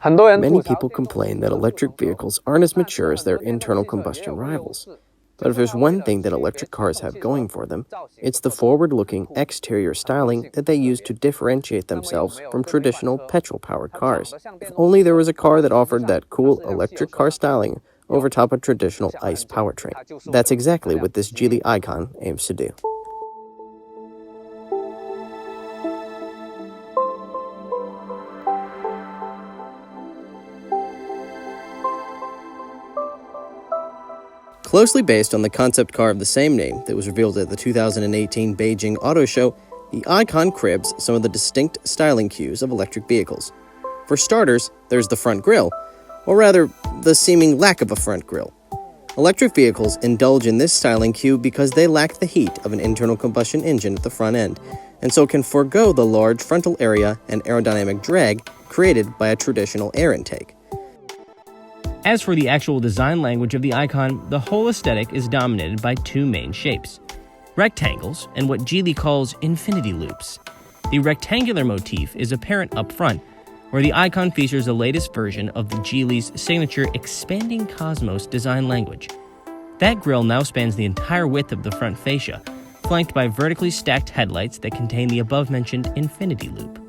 Many people complain that electric vehicles aren't as mature as their internal combustion rivals. But if there's one thing that electric cars have going for them, it's the forward-looking exterior styling that they use to differentiate themselves from traditional petrol-powered cars. If only there was a car that offered that cool electric car styling over top a traditional ICE powertrain. That's exactly what this Geely Icon aims to do. Closely based on the concept car of the same name that was revealed at the 2018 Beijing Auto Show, the Icon cribs some of the distinct styling cues of electric vehicles. For starters, there's the front grille, or rather, the seeming lack of a front grille. Electric vehicles indulge in this styling cue because they lack the heat of an internal combustion engine at the front end, and so can forego the large frontal area and aerodynamic drag created by a traditional air intake. As for the actual design language of the Icon, the whole aesthetic is dominated by two main shapes: rectangles and what Geely calls infinity loops. The rectangular motif is apparent up front, where the Icon features the latest version of the Geely's signature expanding cosmos design language. That grille now spans the entire width of the front fascia, flanked by vertically stacked headlights that contain the above-mentioned infinity loop.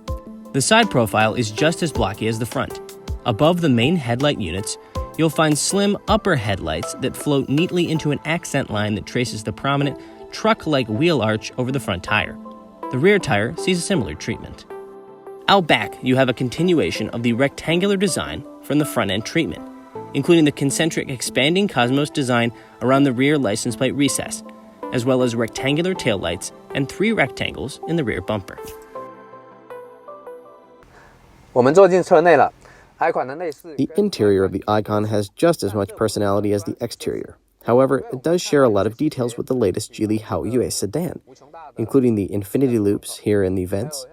The side profile is just as blocky as the front. Above the main headlight units, you'll find slim upper headlights that float neatly into an accent line that traces the prominent truck-like wheel arch over the front tire. The rear tire sees a similar treatment. Out back, you have a continuation of the rectangular design from the front-end treatment, including the concentric expanding cosmos design around the rear license plate recess, as well as rectangular taillights and 3 rectangles in the rear bumper. 我们坐进车内了。 The interior of the Icon has just as much personality as the exterior. However, it does share a lot of details with the latest Geely Haoyue sedan, including the infinity loops here in the vents,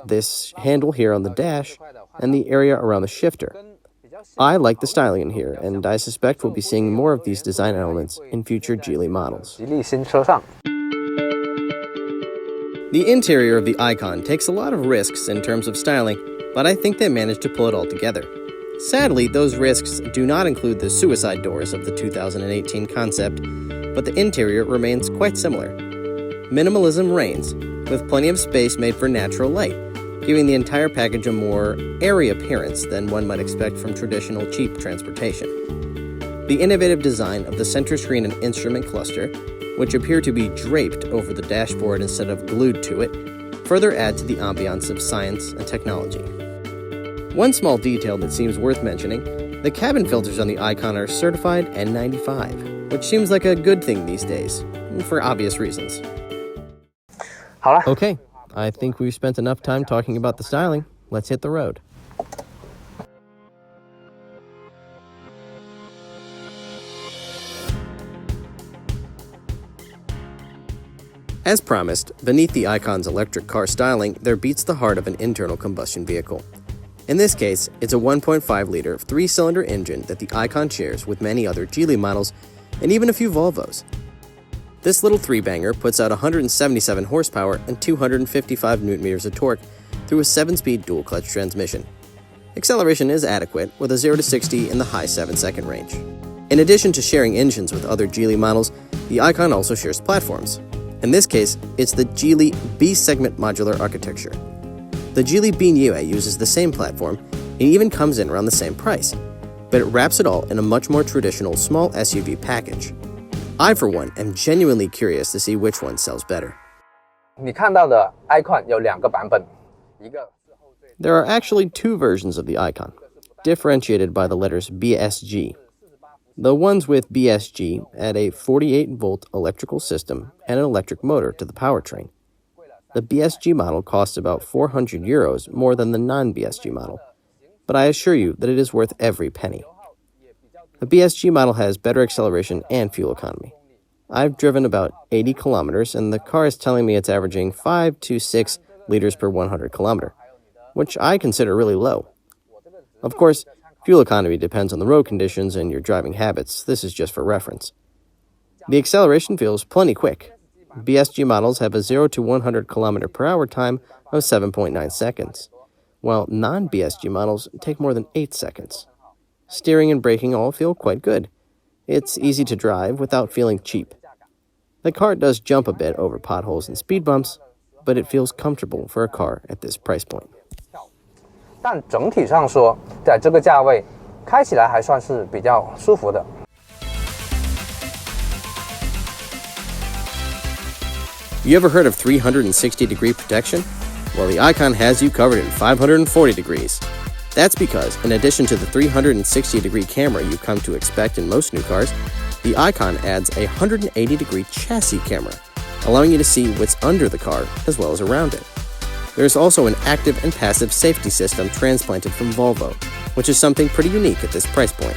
this handle here on the dash, and the area around the shifter. I like the styling in here, and I suspect we'll be seeing more of these design elements in future Geely models. The interior of the Icon takes a lot of risks in terms of styling, but I think they managed to pull it all together. Sadly, those risks do not include the suicide doors of the 2018 concept, but the interior remains quite similar. Minimalism reigns, with plenty of space made for natural light, giving the entire package a more airy appearance than one might expect from traditional cheap transportation. The innovative design of the center screen and instrument cluster, which appear to be draped over the dashboard instead of glued to it, further add to the ambiance of science and technology. One small detail that seems worth mentioning, the cabin filters on the Icon are certified N95, which seems like a good thing these days, for obvious reasons. Okay, I think we've spent enough time talking about the styling. Let's hit the road. As promised, beneath the Icon's electric car styling, there beats the heart of an internal combustion vehicle. In this case, it's a 1.5-liter 3-cylinder engine that the Icon shares with many other Geely models and even a few Volvos. This little 3-banger puts out 177 horsepower and 255 Nm of torque through a 7-speed dual-clutch transmission. Acceleration is adequate, with a 0 to 60 in the high 7-second range. In addition to sharing engines with other Geely models, the Icon also shares platforms. In this case, it's the Geely B-segment modular architecture. The Geely B-Niue uses the same platform and even comes in around the same price, but it wraps it all in a much more traditional small SUV package. I, for one, am genuinely curious to see which one sells better. There are actually 2 versions of the Icon, differentiated by the letters BSG. The ones with BSG add a 48-volt electrical system and an electric motor to the powertrain. The BSG model costs about €400 more than the non-BSG model, but I assure you that it is worth every penny. The BSG model has better acceleration and fuel economy. I've driven about 80 kilometers, and the car is telling me it's averaging 5 to 6 liters per 100 kilometer, which I consider really low. Of course, fuel economy depends on the road conditions and your driving habits. This is just for reference. The acceleration feels plenty quick. BSG models have a 0 to 100 km per hour time of 7.9 seconds, while non-BSG models take more than 8 seconds. Steering and braking all feel quite good. It's easy to drive without feeling cheap. The car does jump a bit over potholes and speed bumps, but it feels comfortable for a car at this price point. 但整体上说，在这个价位，开起来还算是比较舒服的。You ever heard of 360-degree protection? Well, the Icon has you covered in 540 degrees. That's because, in addition to the 360-degree camera you've come to expect in most new cars, the Icon adds a 180-degree chassis camera, allowing you to see what's under the car as well as around it. There's also an active and passive safety system transplanted from Volvo, which is something pretty unique at this price point.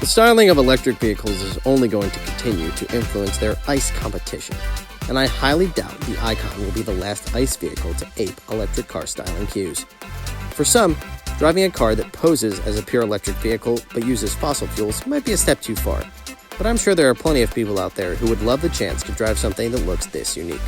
The styling of electric vehicles is only going to continue to influence their ICE competition, and I highly doubt the Icon will be the last ICE vehicle to ape electric car styling cues. For some, driving a car that poses as a pure electric vehicle but uses fossil fuels might be a step too far, but I'm sure there are plenty of people out there who would love the chance to drive something that looks this unique.